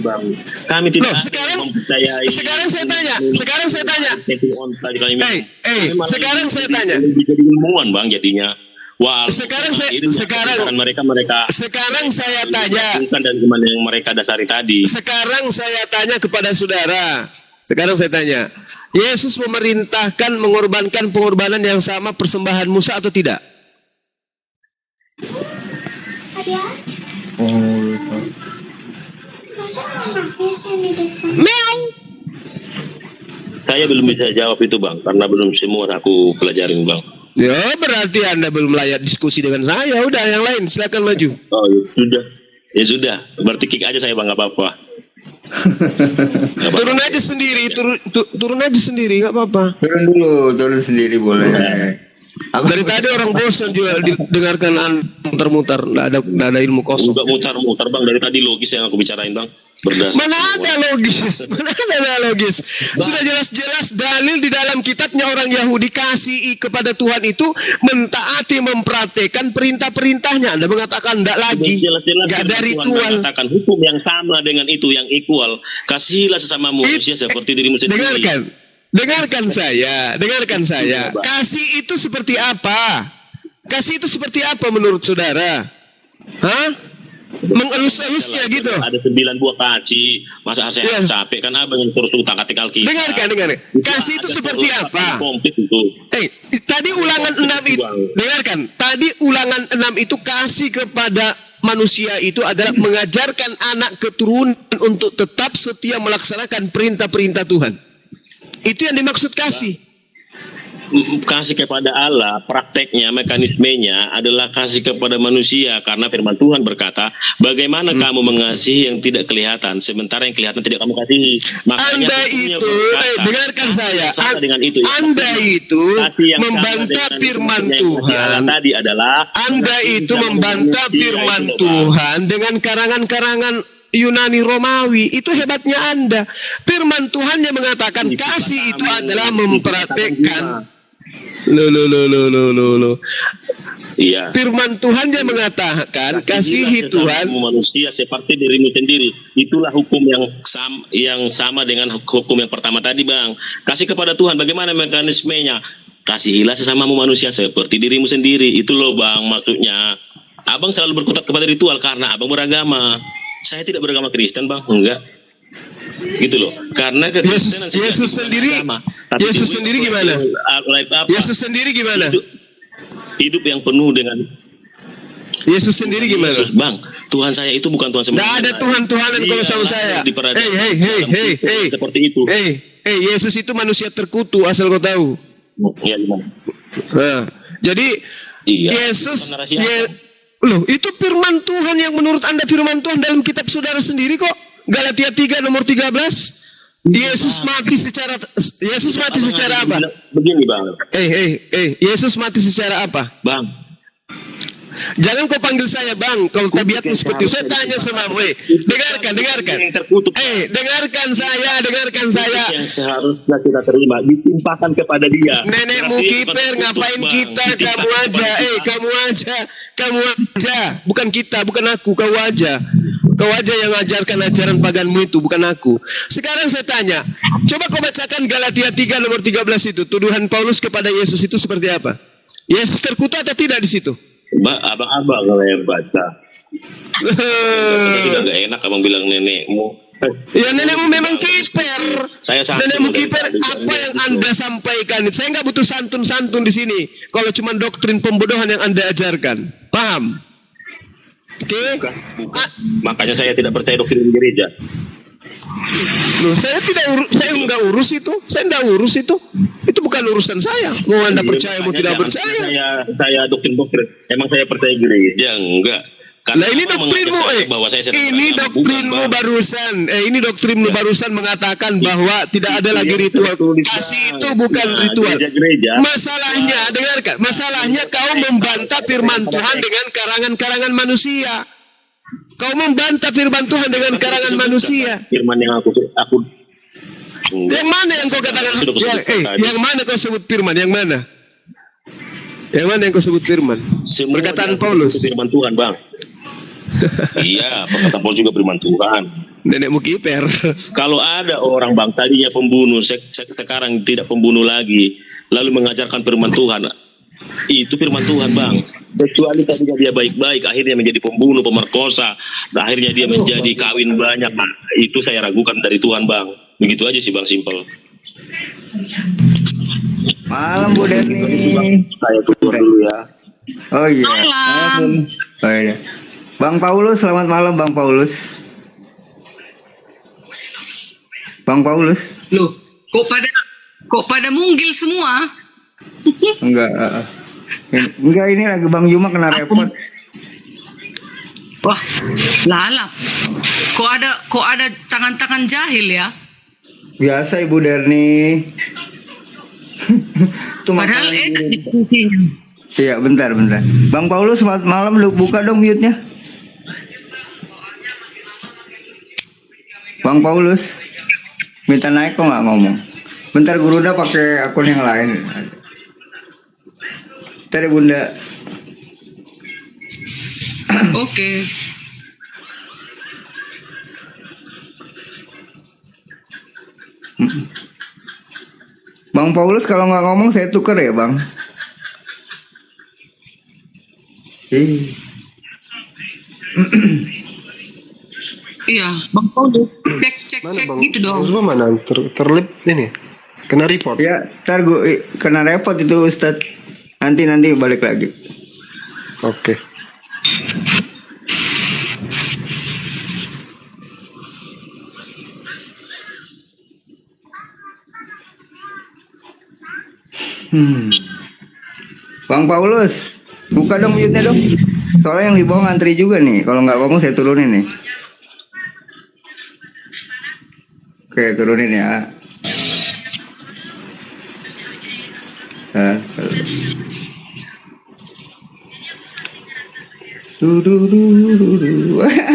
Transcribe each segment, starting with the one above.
Bang. Kami tidak mempercayai. Sekarang saya tanya. Sekarang saya tanya. Jadi ilmuwan Bang jadinya. Wah, sekarang saya tanya. Bukan dari mana yang mereka dasari tadi. Sekarang saya tanya kepada saudara. Yesus memerintahkan mengorbankan pengorbanan yang sama persembahan Musa atau tidak? Meow. Saya belum bisa jawab itu Bang, karena belum semua aku pelajarin Bang. Ya berarti Anda belum layak diskusi dengan saya. Udah yang lain silakan maju. Oh ya sudah. Berarti kick aja saya Bang, nggak apa-apa. Turun aja sendiri, turun aja sendiri, nggak apa-apa. Turun sendiri boleh. Dari tadi orang bosan juga dengarkan muter-muter, nggak ada ilmu kosong. Enggak muter-muter Bang, dari tadi logis yang aku bicarain Bang. Mana ada logis? Sudah jelas-jelas dalil di dalam kitabnya orang Yahudi kasih kepada Tuhan itu mentaati, mempraktekkan perintah-perintahnya. Anda mengatakan tidak lagi, nggak ada ritual. Mengatakan hukum yang sama dengan itu yang equal. Kasihlah sesama manusia seperti dirimu sendiri. Dengarkan saya. Kasih itu seperti apa? Kasih itu seperti apa menurut saudara? Hah? Mengelus-elusnya gitu. Ada 9 buah kaci. Masa saya capek kan abang yang terus utak-atik Alkitab. Dengarkan. Kasih itu seperti apa? Tadi ulangan 6 itu. Dengarkan. Tadi ulangan 6 itu kasih kepada manusia itu adalah mengajarkan anak keturunan untuk tetap setia melaksanakan perintah-perintah Tuhan. Itu yang dimaksud kasih. Kasih kepada Allah, prakteknya, mekanismenya adalah kasih kepada manusia. Karena firman Tuhan berkata, bagaimana kamu mengasihi yang tidak kelihatan, sementara yang kelihatan tidak kamu kasihi. Makanya Anda itu, dengarkan saya, Anda itu membantah firman Tuhan. Tadi adalah Anda itu membantah firman Tuhan dengan karangan-karangan Yunani Romawi. Itu hebatnya Anda. Firman Tuhan yang mengatakan kasih itu adalah mempraktekkan. Iya. Firman Tuhan yang mengatakan kasihi Tuhan manusia seperti dirimu sendiri. Itulah hukum yang sama dengan hukum yang pertama tadi Bang. Kasih kepada Tuhan, bagaimana mekanismenya? Kasihilah sesamamu manusia seperti dirimu sendiri. Itu loh Bang maksudnya. Abang selalu berkutat kepada ritual karena abang beragama. Saya tidak beragama Kristen Bang, enggak. Gitu loh. Karena Yesus sendiri gimana? Yesus sendiri gimana? Hidup yang penuh dengan Yesus sendiri gimana? Yesus Bang, Tuhan saya itu bukan Tuhan sembarangan. Nggak ada Tuhan-Tuhanan kalau sama saya. Hey. Seperti itu. Yesus itu manusia terkutuk asal kau tahu. Iya gimana? Nah, jadi Yesus loh, itu firman Tuhan yang menurut Anda firman Tuhan dalam kitab saudara sendiri kok. Galatia 3 nomor 13. Yesus mati secara apa? Begini Bang. Yesus mati secara apa? Bang. Jangan kau panggil saya Bang, kalau tabiatmu seperti itu. Saya tanya sama dengarkan. Dengarkan saya. Yang seharusnya kita terima ditimpakan kepada dia. Nenekmu kiper, ngapain kita? Kamu aja. Bukan kita, bukan aku, kau aja. Kau aja yang ajarkan ajaran paganmu itu, bukan aku. Sekarang saya tanya, coba kau bacakan Galatia 3 nomor 13 itu. Tuduhan Paulus kepada Yesus itu seperti apa? Yesus terkutuk atau tidak di situ? Abang-abang kalau yang baca. Sudah gak enak abang bilang nenekmu. Ya nenekmu memang kiper. Nenekmu kiper. Apa yang Anda sampaikan? Saya nggak butuh santun-santun di sini. Kalau cuma doktrin pembodohan yang Anda ajarkan, paham? Oke. Makanya saya tidak percaya doktrin gereja. Loh, saya nggak urus itu. Saya nggak urus itu. Itu bukan urusan saya. Mau Anda percaya mau tidak percaya. Saya doktrin. Emang saya percaya gereja enggak? Nah ini doktrinmu, ini doktrinmu barusan. Ini doktrinmu barusan mengatakan bahwa tidak ada lagi ritual. Kasih itu bukan ritual. Masalahnya, dengarkan. Masalahnya kau membantah firman Tuhan dengan karangan-karangan manusia. Kau membantah firman Tuhan dengan karangan manusia. Firman yang aku yang mana yang kau katakan? Yang mana kau sebut firman? Yang mana? Yang mana yang kau sebut firman? Perkataan Paulus. Firman Tuhan, Bang. Iya, perkataan Paulus juga firman Tuhan. Nenekmu kiper. Kalau ada orang bang tadinya pembunuh, sekarang tidak pembunuh lagi, lalu mengajarkan firman Tuhan, itu firman Tuhan bang. Kecuali tadinya dia baik-baik, akhirnya menjadi pembunuh, pemerkosa, akhirnya dia menjadi kawin banyak, nah, itu saya ragukan dari Tuhan bang. Begitu aja sih bang, simple. Malam Bu Derni. Saya keluar dulu ya. Oh iya. Malam. Oh iya. Bang Paulus, selamat malam Bang Paulus. Bang Paulus. Loh, kok pada munggil semua? Enggak. Enggak, ini lagi Bang Juma kena repot. Wah, lalap. Kok ada tangan-tangan jahil ya? Biasa Ibu Derni. Itu Padahal masalah enak ini. diskusinya. Iya, bentar. Bang Paulus, selamat malam. Lu buka dong mute-nya. Bang Paulus. Minta naik kok nggak ngomong. Bentar Guruda pakai akun yang lain. Bentar ya Bunda. Oke. Bang Paulus kalau nggak ngomong saya tuker ya Bang. Iya, Bang Paulus. Cek Bang? gitu dong. Lu mana? Terlip ini. Kena report. Ya, ntar gue kena repot itu Ustadz. Nanti balik lagi. Oke. Bang Paulus, buka dong mute-nya dong. Soalnya yang di bawah ngantri juga nih. Kalau nggak ngomong saya turunin nih. Oke, turunin ya.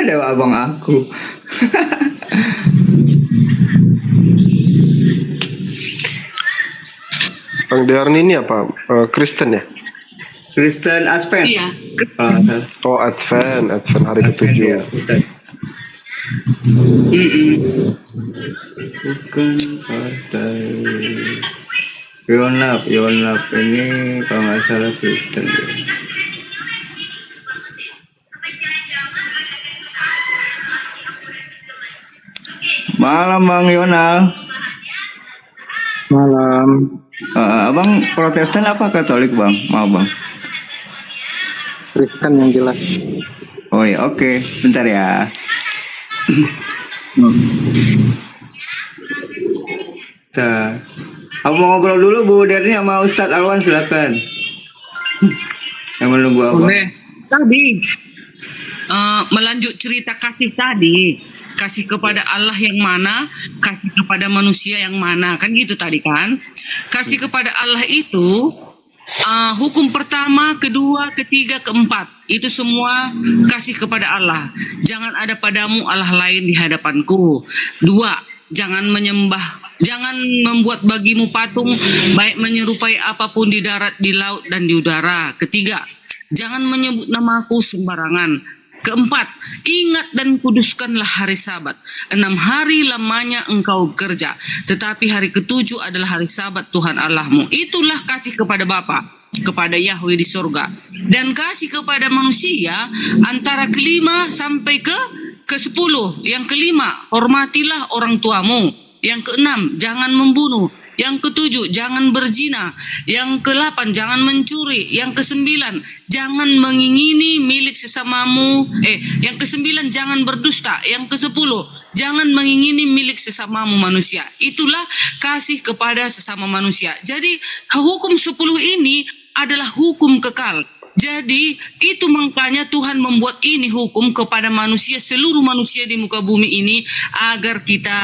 Ada abang aku. Bang Dearni ini apa? Kristen ya? Kristen Aspen. Iya. Oh, Advent hari ke-7. Ya, Ustaz. Bukan partai. Yonap ini kalau nggak salah Kristen. Malam Bang Yonal. Malam. Abang Protestan apa Katolik Bang? Mau Bang? Kristen yang jelas. Oh iya, oke. Bentar ya. Aku mau ngobrol dulu Bu Derni sama Ustadz Alwan, silakan. Yang menunggu apa? Boleh. Tadi melanjut cerita kasih tadi, kasih kepada Allah yang mana, kasih kepada manusia yang mana, kan gitu tadi kan? Kasih kepada Allah itu hukum pertama, kedua, ketiga, keempat itu semua kasih kepada Allah. Jangan ada padamu Allah lain di hadapanku. Dua, jangan membuat bagimu patung, baik menyerupai apapun di darat, di laut, dan di udara. Ketiga, jangan menyebut namaku sembarangan. Keempat, ingat dan kuduskanlah hari Sabat. 6 hari lamanya engkau bekerja, tetapi hari ke-7 adalah hari Sabat Tuhan Allahmu. Itulah kasih kepada Bapa, kepada Yahweh di surga. Dan kasih kepada manusia antara ke-5 sampai ke-10. Yang ke-5, hormatilah orang tuamu. Yang ke-6, jangan membunuh. Yang ke-7, jangan berzina. Yang ke-8, jangan mencuri. Yang ke-9, jangan mengingini milik sesamamu. Yang ke-9, jangan berdusta. Yang ke-10, jangan mengingini milik sesamamu manusia. Itulah kasih kepada sesama manusia. Jadi hukum 10 ini adalah hukum kekal. Jadi itu makanya Tuhan membuat ini hukum kepada manusia, seluruh manusia di muka bumi ini agar kita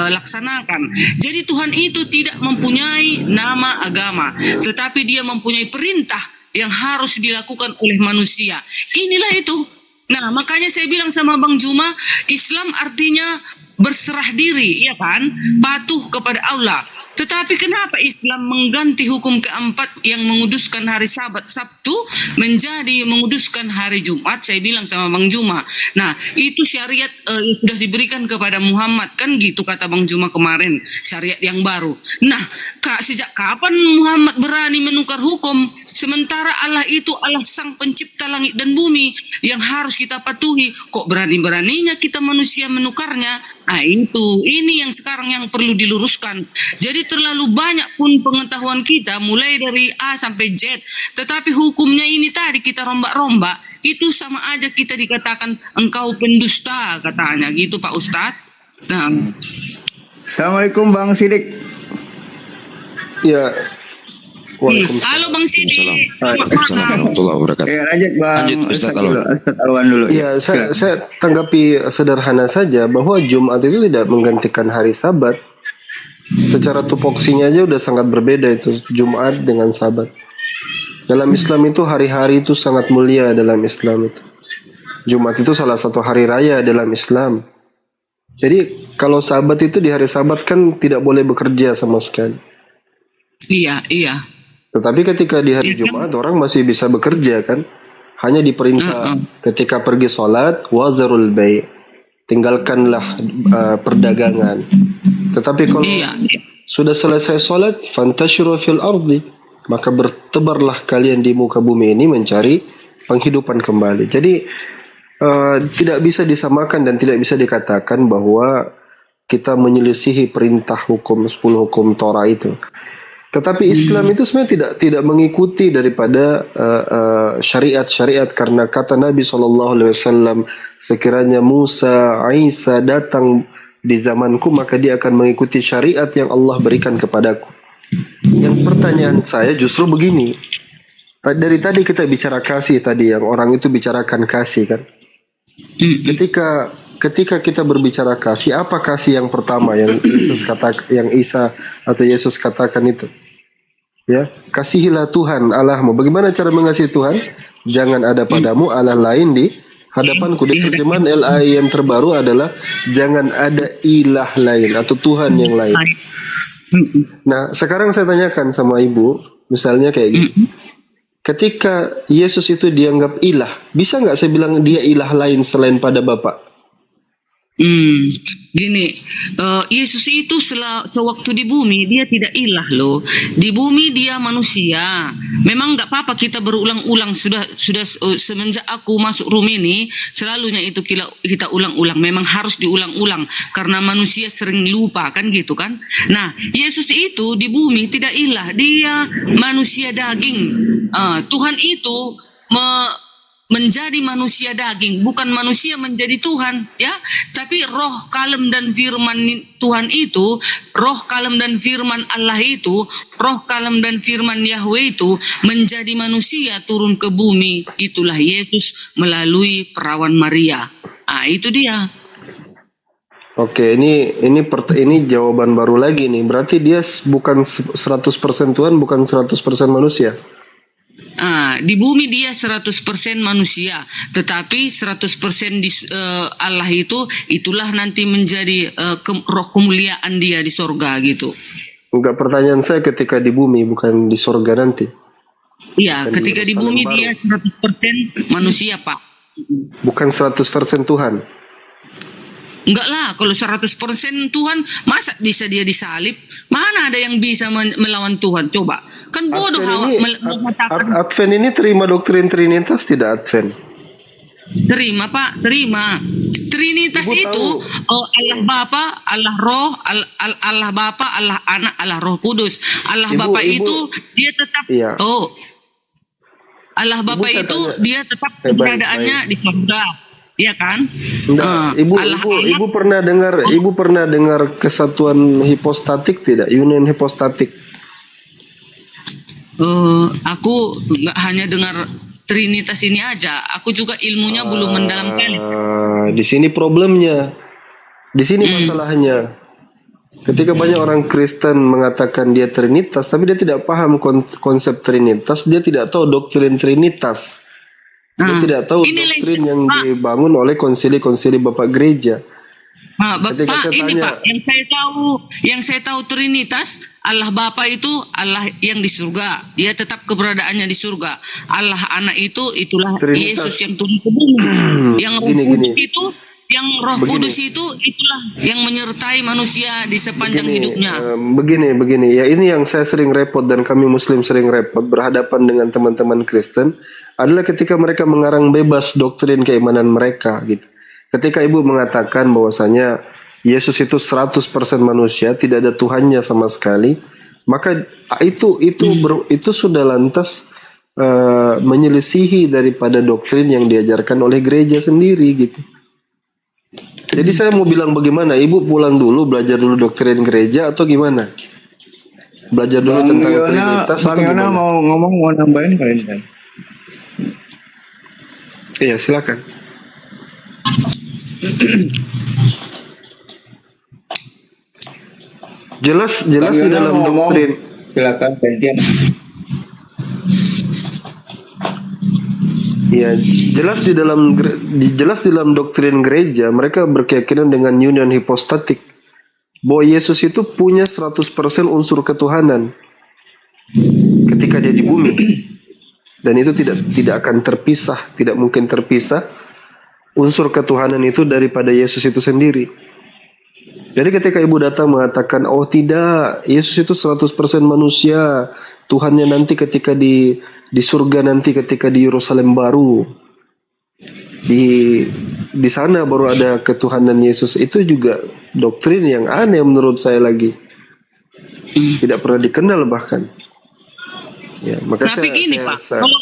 laksanakan. Jadi Tuhan itu tidak mempunyai nama agama, tetapi dia mempunyai perintah yang harus dilakukan oleh manusia. Inilah itu. Nah, makanya saya bilang sama Bang Juma, Islam artinya berserah diri, ya kan? Patuh kepada Allah. Tetapi kenapa Islam mengganti hukum keempat yang menguduskan hari Sabat Sabtu menjadi menguduskan hari Jumat? Saya bilang sama Bang Juma. Nah, itu syariat sudah diberikan kepada Muhammad, kan gitu kata Bang Juma kemarin, syariat yang baru. Nah, sejak kapan Muhammad berani menukar hukum? Sementara Allah itu Allah sang pencipta langit dan bumi yang harus kita patuhi. Kok berani-beraninya kita manusia menukarnya? Nah ini yang sekarang yang perlu diluruskan. Jadi terlalu banyak pun pengetahuan kita mulai dari A sampai Z. Tetapi hukumnya ini tadi kita rombak-rombak. Itu sama aja kita dikatakan engkau pendusta katanya gitu Pak Ustadz. Nah. Assalamualaikum Bang Sidik. Ya. Waalaikumsalam. Halo Bang Sidi. Waalaikumsalam warahmatullahi wabarakatuh. Lanjut Bang Ustaz Alwan dulu. Ya, saya tanggapi sederhana saja bahwa Jumat itu tidak menggantikan hari Sabat. Secara tupoksinya aja udah sangat berbeda itu Jumat dengan Sabat. Dalam Islam itu hari-hari itu sangat mulia dalam Islam itu. Jumat itu salah satu hari raya dalam Islam. Jadi kalau Sabat itu di hari Sabat kan tidak boleh bekerja sama sekali. Iya. Tetapi ketika di hari Jumat orang masih bisa bekerja kan, hanya diperintah ketika pergi sholat wazarul bai', tinggalkanlah perdagangan. Tetapi kalau sudah selesai sholat fantashiru fil ardi, maka bertebarlah kalian di muka bumi ini mencari penghidupan kembali. Jadi tidak bisa disamakan dan tidak bisa dikatakan bahwa kita menyelisihi perintah hukum 10 hukum Torah itu. Tetapi Islam itu sebenarnya tidak mengikuti daripada syariat-syariat, karena kata Nabi SAW, sekiranya Musa, Isa datang di zamanku maka dia akan mengikuti syariat yang Allah berikan kepadaku. Yang pertanyaan saya justru begini, dari tadi kita bicara kasih tadi, yang orang itu bicarakan kasih kan. Ketika kita berbicara kasih, apa kasih yang pertama yang Isa atau Yesus katakan itu? Ya, kasihilah Tuhan Allahmu. Bagaimana cara mengasihi Tuhan? Jangan ada padamu Allah lain di hadapanku. Di terjemahan LAI yang terbaru adalah jangan ada ilah lain atau Tuhan yang lain. Nah, sekarang saya tanyakan sama Ibu, misalnya kayak gini. Ketika Yesus itu dianggap ilah, bisa nggak saya bilang dia ilah lain selain pada Bapa? Gini, Yesus itu sewaktu di bumi dia tidak ilah loh. Di bumi dia manusia. Memang nggak apa-apa kita berulang-ulang, sudah semenjak aku masuk room ini selalunya itu kita ulang-ulang. Memang harus diulang-ulang karena manusia sering lupa kan gitu kan. Nah, Yesus itu di bumi tidak ilah, dia manusia daging. Tuhan itu menjadi manusia daging, bukan manusia menjadi Tuhan, ya. Tapi roh kalem dan firman Tuhan itu, roh kalem dan firman Allah itu, roh kalem dan firman Yahweh itu menjadi manusia turun ke bumi. Itulah Yesus melalui perawan Maria. Itu dia. Oke, ini jawaban baru lagi nih. Berarti dia bukan 100% Tuhan, bukan 100% manusia. Di bumi dia 100% manusia, tetapi 100% Allah itulah nanti menjadi roh kemuliaan dia di sorga gitu. Enggak, pertanyaan saya ketika di bumi bukan di sorga nanti. Iya, ketika di bumi dia 100% manusia Pak. Bukan 100% Tuhan. Enggak lah, kalau 100% Tuhan, masa bisa dia disalib? Mana ada yang bisa melawan Tuhan? Coba, kan bodoh mengatakan. Advent ini terima doktrin Trinitas tidak Advent? Terima Pak, terima. Trinitas Ibu itu Allah Bapa, Allah Roh, Allah Bapa, Allah Anak, Allah Roh Kudus. Allah Bapa itu dia tetap Allah Bapa itu dia tetap keberadaannya di surga. Iya kan? Ibu pernah dengar kesatuan hipostatik tidak? Union hipostatik. Aku nggak hanya dengar Trinitas ini aja. Aku juga ilmunya belum mendalam kali. Di sini problemnya. Di sini masalahnya. Ketika banyak orang Kristen mengatakan dia Trinitas, tapi dia tidak paham konsep Trinitas, dia tidak tahu doktrin Trinitas. Dia tidak tahu doktrin yang dibangun oleh konsili-konsili Bapak Gereja. Ketika Pak, saya ini tanya- Pak, yang saya tahu Trinitas, Allah Bapa itu Allah yang di surga, dia tetap keberadaannya di surga. Allah Anak itulah Trinitas. Yesus yang turun ke bumi. Yang Roh Gini. Kudus itu, Kudus itu itulah yang menyertai manusia di sepanjang hidupnya. Begini. Ya ini yang saya sering repot dan kami Muslim sering repot berhadapan dengan teman-teman Kristen adalah ketika mereka mengarang bebas doktrin keimanan mereka gitu. Ketika Ibu mengatakan bahwasanya Yesus itu 100% manusia, tidak ada Tuhannya sama sekali, maka itu sudah lantas menyelisihi daripada doktrin yang diajarkan oleh gereja sendiri gitu. Jadi saya mau bilang bagaimana, Ibu pulang dulu belajar dulu doktrin gereja atau gimana? Belajar dulu tentang Trinitas atau Bang Yona gimana? mau ngomong, mau nambahin kalian kan? Iya, silakan. Jelas Bang di Yona dalam mau ngomong. doktrin. Silakan gantian. Ya, jelas di dalam doktrin gereja mereka berkeyakinan dengan union hipostatik. Bahwa Yesus itu punya 100% unsur ketuhanan ketika dia di bumi. Dan itu tidak akan terpisah, tidak mungkin terpisah unsur ketuhanan itu daripada Yesus itu sendiri. Jadi ketika Ibu datang mengatakan, oh tidak, Yesus itu 100% manusia, Tuhannya nanti ketika di surga, nanti ketika di Yerusalem baru, di sana baru ada ketuhanan Yesus, itu juga doktrin yang aneh menurut saya lagi. Tidak pernah dikenal bahkan. Ya, maka Tapi gini Pak, kalau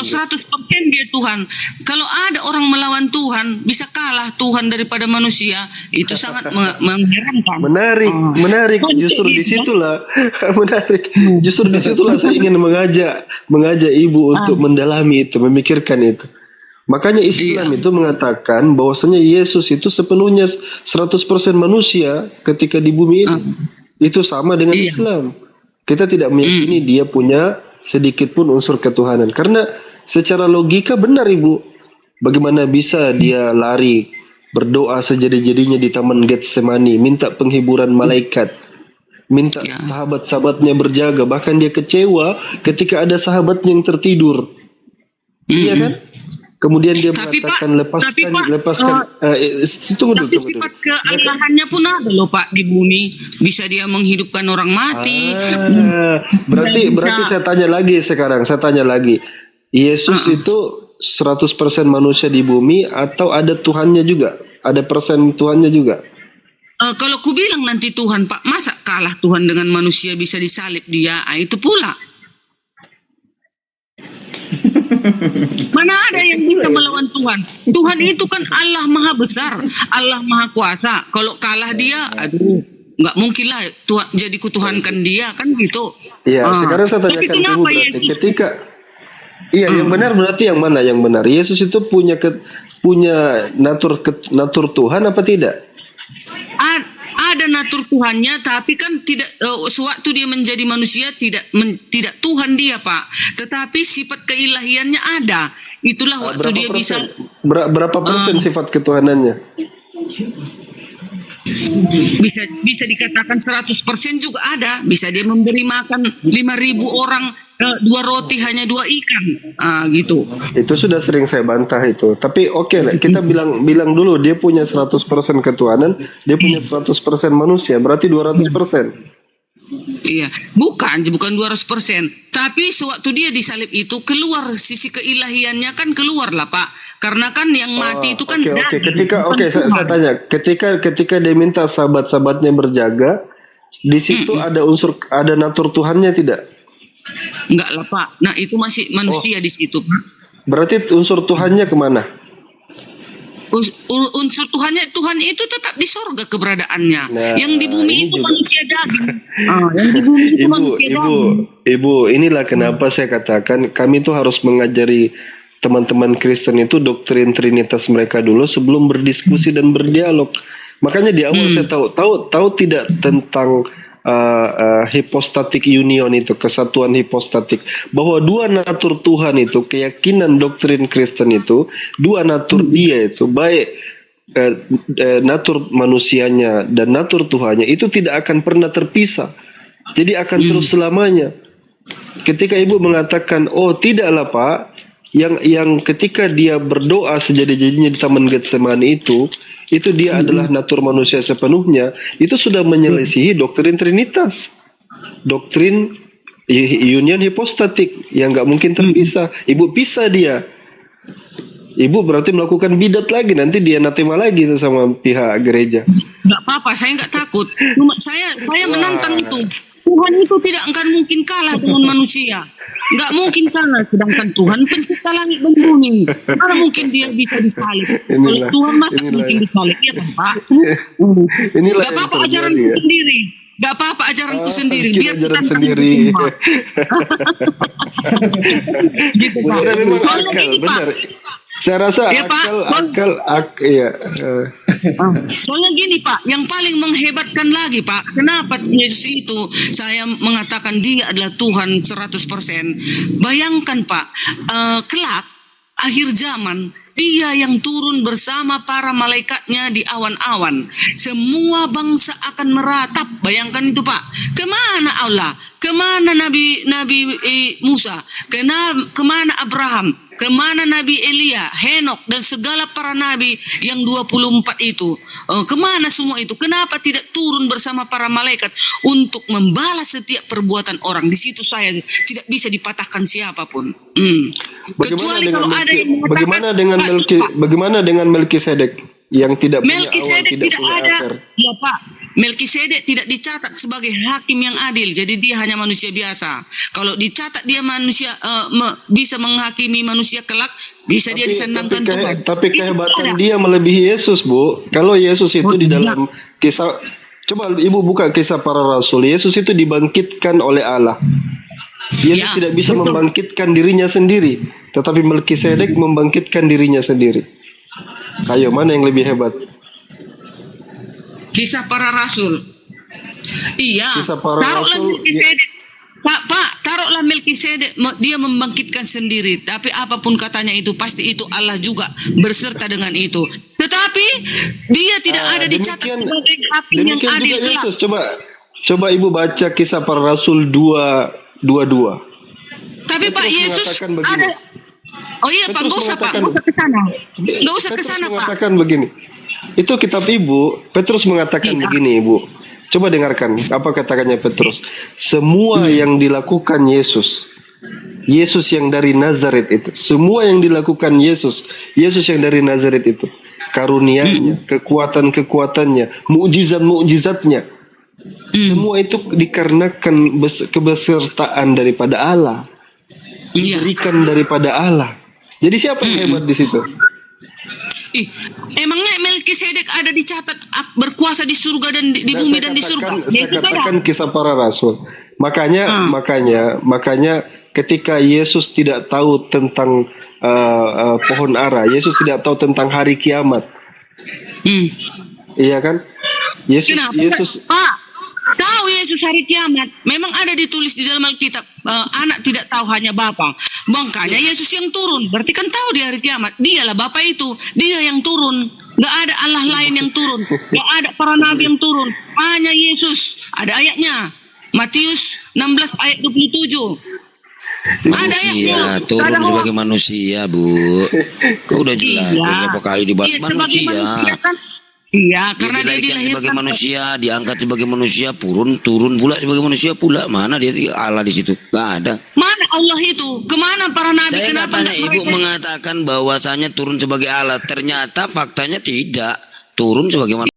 100% dia Tuhan, kalau ada orang melawan Tuhan, bisa kalah Tuhan daripada manusia, itu sangat mengherankan. Menarik. Justru disitulah menarik. Justru disitulah saya ingin mengajak Ibu untuk mendalami itu, memikirkan itu. Makanya Islam itu mengatakan bahwasanya Yesus itu sepenuhnya 100% manusia ketika di bumi ini. Itu sama dengan Islam. Kita tidak meyakini dia punya sedikit pun unsur ketuhanan. Karena secara logika benar Ibu. Bagaimana bisa dia lari berdoa sejadi-jadinya di Taman Getsemani, minta penghiburan malaikat, minta sahabat-sahabatnya berjaga, bahkan dia kecewa ketika ada sahabatnya yang tertidur. Iya kan? Kemudian dia mengatakan lepaskan. Tunggu. Sifat keallahannya pun ada loh Pak di bumi. Bisa dia menghidupkan orang mati. Berarti saya tanya lagi sekarang. Yesus itu 100% manusia di bumi atau ada Tuhannya juga? Ada persen Tuhannya juga? Kalau ku bilang nanti Tuhan Pak, masa kalah Tuhan dengan manusia, bisa disalib dia? Itu pula. Mana ada yang bisa melawan Tuhan? Tuhan itu kan Allah Maha Besar, Allah Maha Kuasa. Kalau kalah dia, aduh, nggak mungkin lah Tuhan jadi kutuhankan dia, kan gitu. Iya, sekarang saya tanyakan ke Ibu berarti ketika yang benar berarti yang mana yang benar? Yesus itu punya natur Tuhan apa tidak? Ada natur Tuhannya, tapi kan tidak sewaktu dia menjadi manusia tidak Tuhan dia Pak, tetapi sifat keilahiannya ada. Itulah waktu dia bisa berapa persen sifat ketuhanannya? Bisa dikatakan 100% juga ada. Bisa dia memberi makan 5.000 orang 2 roti hanya 2 ikan, gitu. Itu sudah sering saya bantah itu. Tapi oke, kita bilang dulu dia punya 100% ketuhanan, dia punya 100% manusia, berarti 200%. Iya, bukan 200%. Tapi sewaktu dia disalib itu keluar sisi keilahiannya, kan keluar lah Pak. Karena kan yang mati itu kan saya tanya, ketika dia minta sahabat-sahabatnya berjaga, di situ ada natur Tuhannya tidak? Enggak lah Pak. Nah itu masih manusia di situ Pak. Berarti unsur Tuhannya kemana? Unsur Tuhannya, Tuhan itu tetap di sorga keberadaannya. Yang di bumi itu juga manusia daging. Yang di bumi itu manusia daging. Ibu, inilah kenapa saya katakan kami tuh harus mengajari teman-teman Kristen itu doktrin Trinitas mereka dulu sebelum berdiskusi dan berdialog. Makanya di awal saya tahu tidak tentang hipostatik union itu, kesatuan hipostatik, bahwa 2 natur Tuhan itu, keyakinan doktrin Kristen itu 2 natur dia itu, baik natur manusianya dan natur Tuhannya itu tidak akan pernah terpisah. Jadi akan terus selamanya. Ketika ibu mengatakan, oh tidaklah Pak, yang ketika dia berdoa sejadi-jadinya di Taman Getsemani itu dia adalah natur manusia sepenuhnya, itu sudah menyelisihi doktrin Trinitas, doktrin union hipostatik yang nggak mungkin terpisah. Ibu pisah dia, ibu berarti melakukan bidat lagi, nanti dia anatema lagi itu sama pihak gereja. Nggak apa-apa, saya nggak takut. Cuma saya menantang itu. Tuhan itu tidak akan mungkin kalah dengan manusia. Nggak mungkin kalah. Sedangkan Tuhan pencipta langit dan bumi. Mana mungkin dia bisa disalib? Kalau Tuhan masa mungkin disalib? Ya kan Pak? Nggak apa-apa ajaranku sendiri. Gak apa-apa ajaranku sendiri, biar kita sendiri. Gitu Pak. Soalnya gini Pak. Saya rasa ya, soalnya gini Pak, yang paling menghebatkan lagi Pak, kenapa Yesus itu saya mengatakan dia adalah Tuhan 100%. Bayangkan Pak, kelak akhir zaman dia yang turun bersama para malaikatnya di awan-awan. Semua bangsa akan meratap. Bayangkan itu Pak. Kemana Allah? Kemana Nabi Musa? Kemana Abraham? Kemana Nabi Elia, Henok, dan segala para nabi yang 24 itu? Kemana semua itu? Kenapa tidak turun bersama para malaikat untuk membalas setiap perbuatan orang? Di situ saya tidak bisa dipatahkan siapapun. Kecuali kalau ada yang mengatakan, bagaimana dengan Melkisedek yang tidak punya awal, tidak punya akhir? Ya Pak, Melkisedek tidak dicatat sebagai hakim yang adil, jadi dia hanya manusia biasa. Kalau dicatat dia manusia bisa menghakimi manusia kelak, bisa dia disandangkan Tuhan. Tapi kehebatan dia melebihi Yesus, Bu. Kalau Yesus itu di dalam kisah, coba Ibu buka kisah para rasul, Yesus itu dibangkitkan oleh Allah. Yesus tidak bisa membangkitkan dirinya sendiri, tetapi Melkisedek membangkitkan dirinya sendiri. Ayo, mana yang lebih hebat? Kisah para rasul. Iya. Taruhlah Melkisedek. Pak, taruhlah Melkisedek dia membangkitkan sendiri, tapi apapun katanya itu pasti itu Allah juga berserta dengan itu. Tetapi dia tidak ada dicatat sebagai hakim yang adil kelak. Coba Ibu baca kisah para rasul 2:22. Tapi Pak Yesus ada. Oh iya Pak, nggak usah Pak, nggak usah ke sana. Nggak usah ke sana Pak. Mengatakan begini. Itu kitab Ibu, Petrus mengatakan begini Ibu. Coba dengarkan apa katakannya Petrus. Semua yang dilakukan Yesus yang dari Nazaret itu, semua yang dilakukan Yesus yang dari Nazaret itu, karunia-Nya, kekuatan-kekuatannya, mukjizat-mukjizatnya, semua itu dikarenakan kebesertaan daripada Allah, diberikan daripada Allah. Jadi siapa yang hebat di situ? Emangnya Melkisedek ada dicatat berkuasa di surga dan di bumi dan di surga? Saya katakan kisah para rasul. Makanya ketika Yesus tidak tahu tentang pohon ara, Yesus tidak tahu tentang hari kiamat. Iya kan? Yesus Pak, tahu Yesus hari kiamat. Memang ada ditulis di dalam Alkitab. Anak tidak tahu, hanya Bapa. Makanya Yesus yang turun. Berarti kan tahu di hari kiamat. Dialah Bapa itu. Dia yang turun. Gak ada Allah lain yang turun. Gak ada para nabi yang turun. Hanya Yesus. Ada ayatnya. Matius 16 ayat 27. Ada ayatnya. Turun sebagai manusia, Bu. Kau udah jelas. Berapa kali dibahas manusia. Iya, karena dia dilahirkan sebagai manusia, diangkat sebagai manusia, turun pula sebagai manusia pula. Mana dia Allah di situ? Gak ada. Mana Allah itu? Kemana para nabi? Saya kenapa tanya Ibu mengatakan bahwasanya turun sebagai Allah, ternyata faktanya tidak. Turun sebagai manusia.